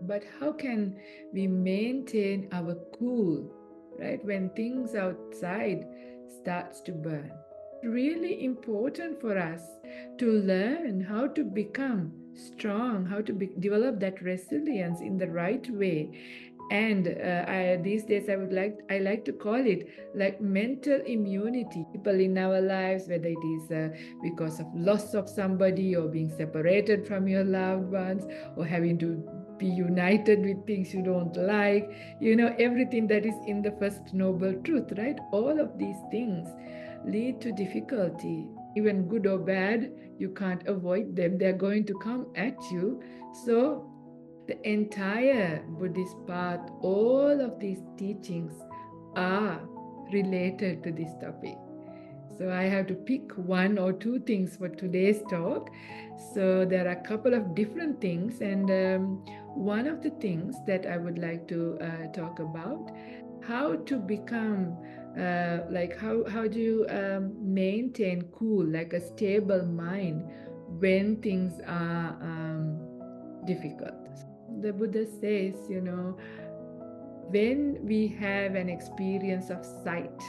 But how can we maintain our cool, right, when things outside starts to burn? Really important for us to learn how to become strong, how to develop that resilience in the right way. And these days I like to call it like mental immunity. People in our lives, whether it is because of loss of somebody or being separated from your loved ones or having to be united with things you don't like, everything that is in the first noble truth, right? All of these things lead to difficulty. Even good or bad, you can't avoid them. They're going to come at you. So the entire Buddhist path, all of these teachings are related to this topic. So I have to pick one or two things for today's talk. So there are a couple of different things, and one of the things that I would like to talk about, how to become like how do you maintain cool, like a stable mind when things are difficult. The Buddha says, when we have an experience of sight,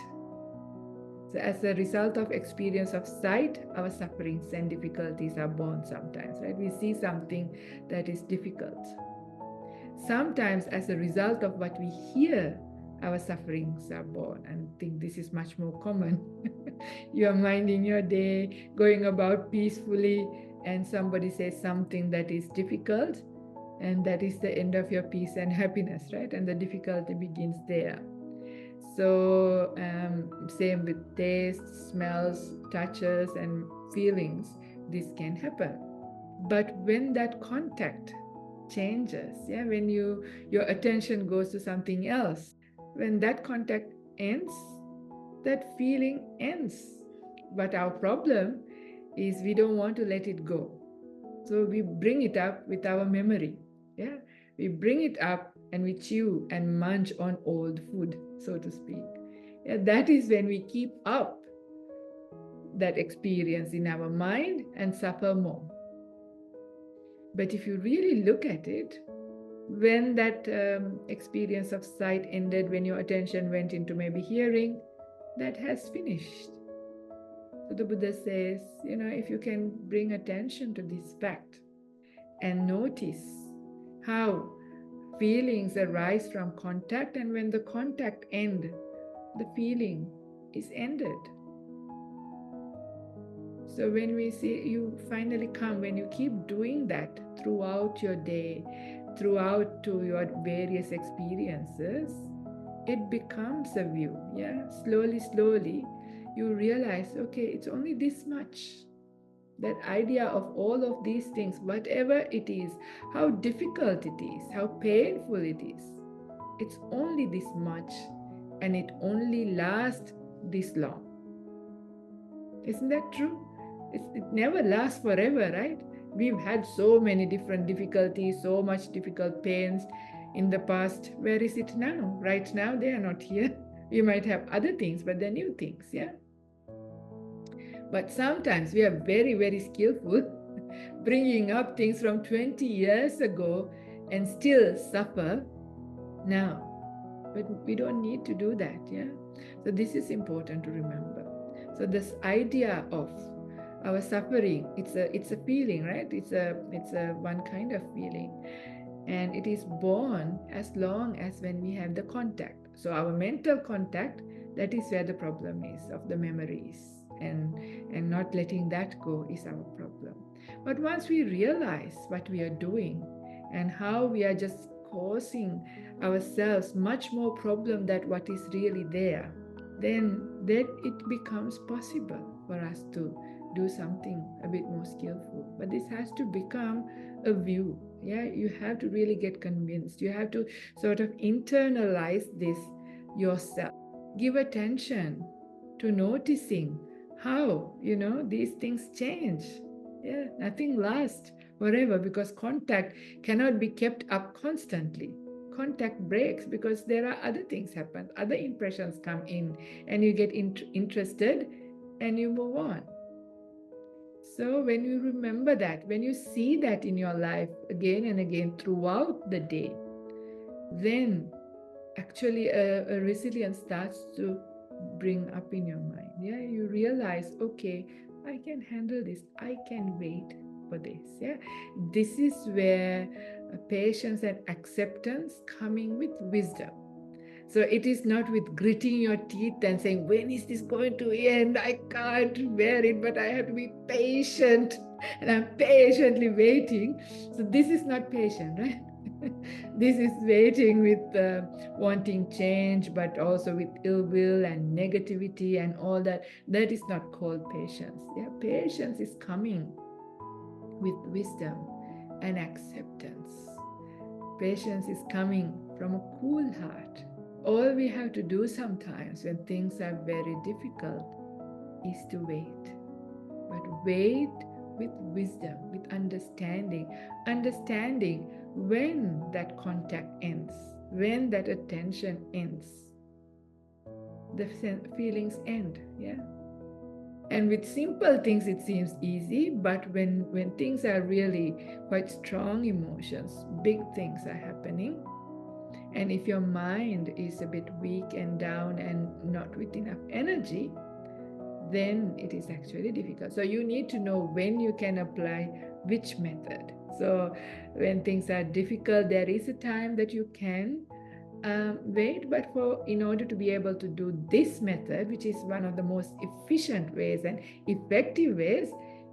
so as a result of experience of sight, our sufferings and difficulties are born sometimes, right? We see something that is difficult. Sometimes as a result of what we hear, our sufferings are born. And I think this is much more common. You are minding your day, going about peacefully, and somebody says something that is difficult, and that is the end of your peace and happiness, right? And the difficulty begins there. So same with taste, smells, touches, and feelings, this can happen. But when that contact changes, yeah, when your attention goes to something else, when that contact ends, that feeling ends. But our problem is we don't want to let it go. So we bring it up with our memory. Yeah, we bring it up and we chew and munch on old food, so to speak. Yeah, that is when we keep up that experience in our mind and suffer more. But if you really look at it, when that experience of sight ended, when your attention went into maybe hearing, that has finished. So the Buddha says, if you can bring attention to this fact and notice how feelings arise from contact, and when the contact ends, the feeling is ended. So when we see you finally come, when you keep doing that throughout your day, throughout to your various experiences, it becomes a view. Yeah, slowly, you realize, okay, it's only this much. That idea of all of these things, whatever it is, how difficult it is, how painful it is, it's only this much, and it only lasts this long. Isn't that true? It never lasts forever, right? We've had so many different difficulties, so much difficult pains in the past. Where is it now? Right now, they are not here. We might have other things, but they're new things, yeah? But sometimes we are very, very skillful bringing up things from 20 years ago and still suffer now. But we don't need to do that, yeah? So this is important to remember. So this idea of our suffering, it's a feeling, right? It's a one kind of feeling. And it is born as long as when we have the contact. So our mental contact, that is where the problem is, of the memories. And not letting that go is our problem. But once we realize what we are doing and how we are just causing ourselves much more problem than what is really there, then it becomes possible for us to do something a bit more skillful. But this has to become a view. Yeah, you have to really get convinced. You have to sort of internalize this yourself. Give attention to noticing how, these things change. Yeah, nothing lasts forever because contact cannot be kept up constantly. Contact breaks because there are other things happen, other impressions come in, and you get interested and you move on. So when you remember that, when you see that in your life again and again throughout the day, then actually a resilience starts to bring up in your mind. Yeah, you realize, okay, I can handle this, I can wait for this. Yeah, this is where patience and acceptance coming with wisdom. So it is not with gritting your teeth and saying, when is this going to end? I can't bear it, but I have to be patient. And I'm patiently waiting. So this is not patient, right? This is waiting with wanting change, but also with ill will and negativity and all that. That is not called patience. Yeah, patience is coming with wisdom and acceptance. Patience is coming from a cool heart. All we have to do sometimes when things are very difficult is to wait. But wait with wisdom, with understanding. Understanding when that contact ends, when that attention ends, the feelings end. Yeah. And with simple things it seems easy, but when things are really quite strong emotions, big things are happening, and if your mind is a bit weak and down and not with enough energy, then it is actually difficult. So you need to know when you can apply which method. So when things are difficult, there is a time that you can wait, but in order to be able to do this method, which is one of the most efficient ways and effective ways,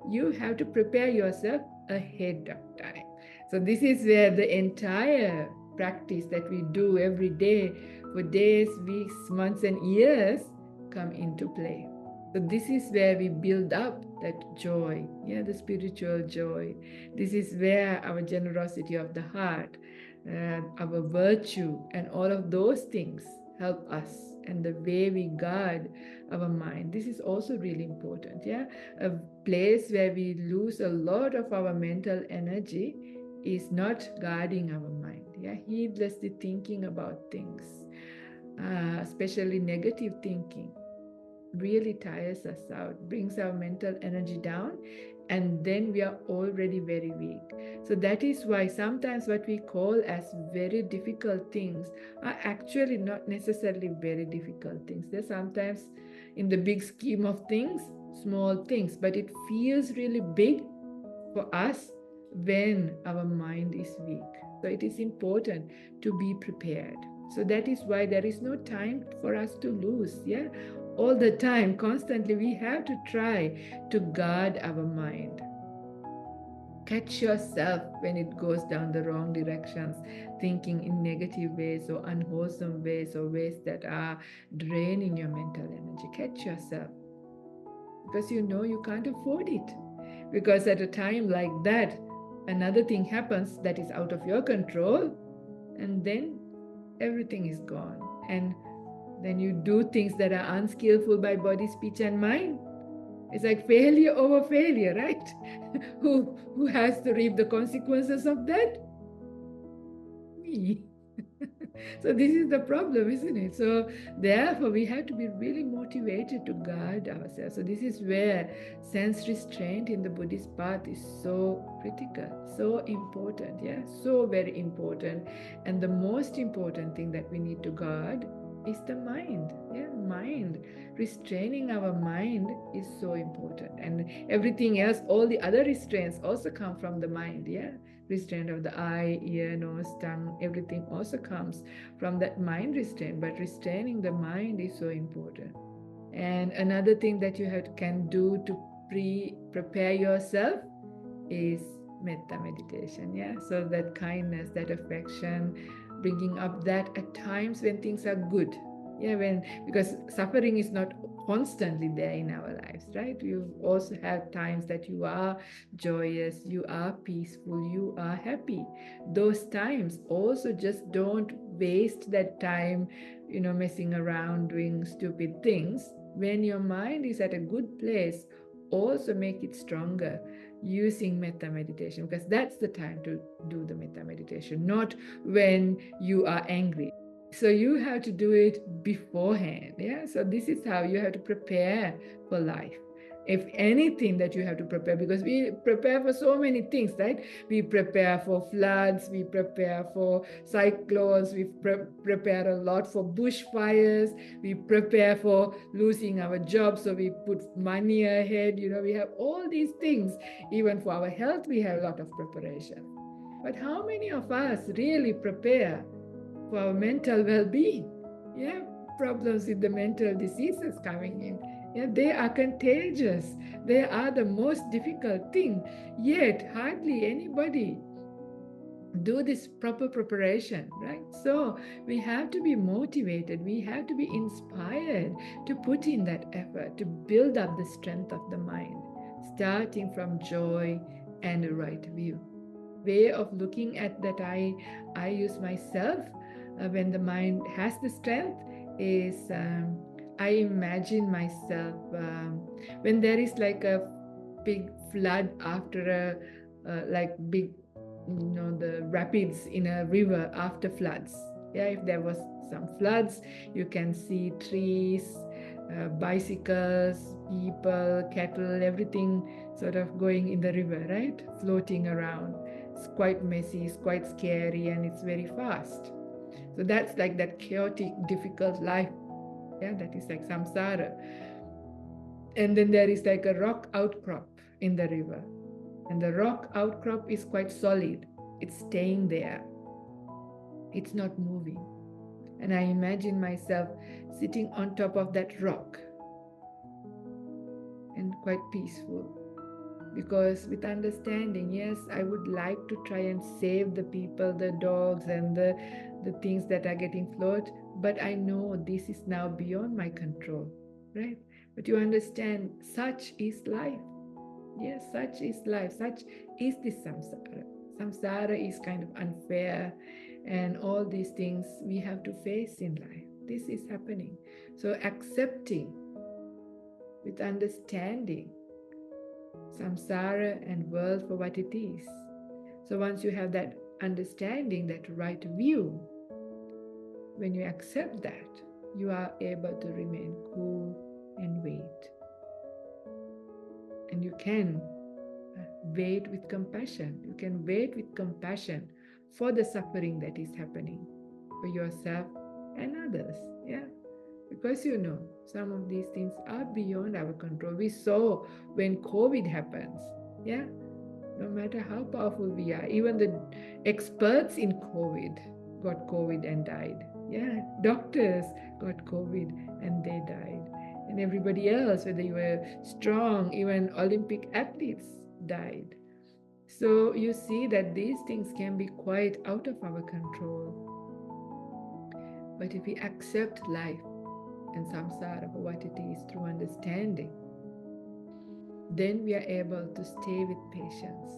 you have to prepare yourself ahead of time. So this is where the entire practice that we do every day for days, weeks, months, and years come into play. So this is where we build up that joy, yeah, the spiritual joy. This is where our generosity of the heart, our virtue, and all of those things help us, and the way we guard our mind. This is also really important. Yeah, a place where we lose a lot of our mental energy is not guarding our mind. Yeah, heedlessly thinking about things, especially negative thinking, really tires us out, brings our mental energy down, and then we are already very weak. So that is why sometimes what we call as very difficult things are actually not necessarily very difficult things. They're sometimes, in the big scheme of things, small things, but it feels really big for us when our mind is weak. So it is important to be prepared. So that is why there is no time for us to lose. Yeah, all the time, constantly, we have to try to guard our mind. Catch yourself when it goes down the wrong directions, thinking in negative ways or unwholesome ways or ways that are draining your mental energy. Catch yourself, because you know you can't afford it. Because at a time like that, another thing happens that is out of your control, and then everything is gone. And then you do things that are unskillful by body, speech, and mind. It's like failure over failure, right? Who has to reap the consequences of that? Me. So this is the problem, isn't it? So therefore we have to be really motivated to guard ourselves. So this is where sense restraint in the Buddhist path is so critical, so important. Yeah, so very important. And the most important thing that we need to guard is the mind. Yeah, mind. Restraining our mind is so important. And everything else, all the other restraints also come from the mind. Yeah, restraint of the eye, ear, nose, tongue, everything also comes from that mind restraint. But restraining the mind is so important. And another thing that you can do to prepare yourself is metta meditation. Yeah, so that kindness, that affection, bringing up that at times when things are good. Yeah, when, because suffering is not constantly there in our lives, right? You also have times that you are joyous, you are peaceful, you are happy. Those times also, just don't waste that time, messing around doing stupid things. When your mind is at a good place, also make it stronger using metta meditation, because that's the time to do the metta meditation, not when you are angry. So you have to do it beforehand. Yeah, so this is how you have to prepare for life. if anything that you have to prepare, because we prepare for so many things, right? We prepare for floods, we prepare for cyclones, we prepare a lot for bushfires, we prepare for losing our jobs, so we put money ahead. We have all these things. Even for our health, we have a lot of preparation. But how many of us really prepare for our mental well-being? Yeah, problems with the mental diseases coming in. Yeah, they are contagious. They are the most difficult thing. Yet hardly anybody do this proper preparation, right? So we have to be motivated. We have to be inspired to put in that effort to build up the strength of the mind, starting from joy and a right view. Way of looking at that I use myself when the mind has the strength is I imagine myself when there is like a big flood after a like big, the rapids in a river after floods. Yeah, if there was some floods, you can see trees, bicycles, people, cattle, everything sort of going in the river, right? Floating around. It's quite messy, it's quite scary, and it's very fast. So that's like that chaotic, difficult life. Yeah, that is like samsara. And then there is like a rock outcrop in the river. And the rock outcrop is quite solid. It's staying there. It's not moving. And I imagine myself sitting on top of that rock and quite peaceful. Because with understanding, yes, I would like to try and save the people, the dogs, and the things that are getting float, but I know this is now beyond my control, right? But you understand, such is life. Yes, such is life. Such is this samsara. Samsara is kind of unfair, and all these things we have to face in life. This is happening. So accepting with understanding samsara and world for what it is. So once you have that understanding, that right view, when you accept that, you are able to remain cool and wait. And you can wait with compassion. You can wait with compassion for the suffering that is happening for yourself and others. Yeah. Because some of these things are beyond our control. We saw when COVID happens. Yeah. No matter how powerful we are, even the experts in COVID got COVID and died. Yeah. Doctors got COVID and they died. And everybody else, whether you were strong, even Olympic athletes died. So you see that these things can be quite out of our control. But if we accept life and samsara for what it is through understanding, then we are able to stay with patience.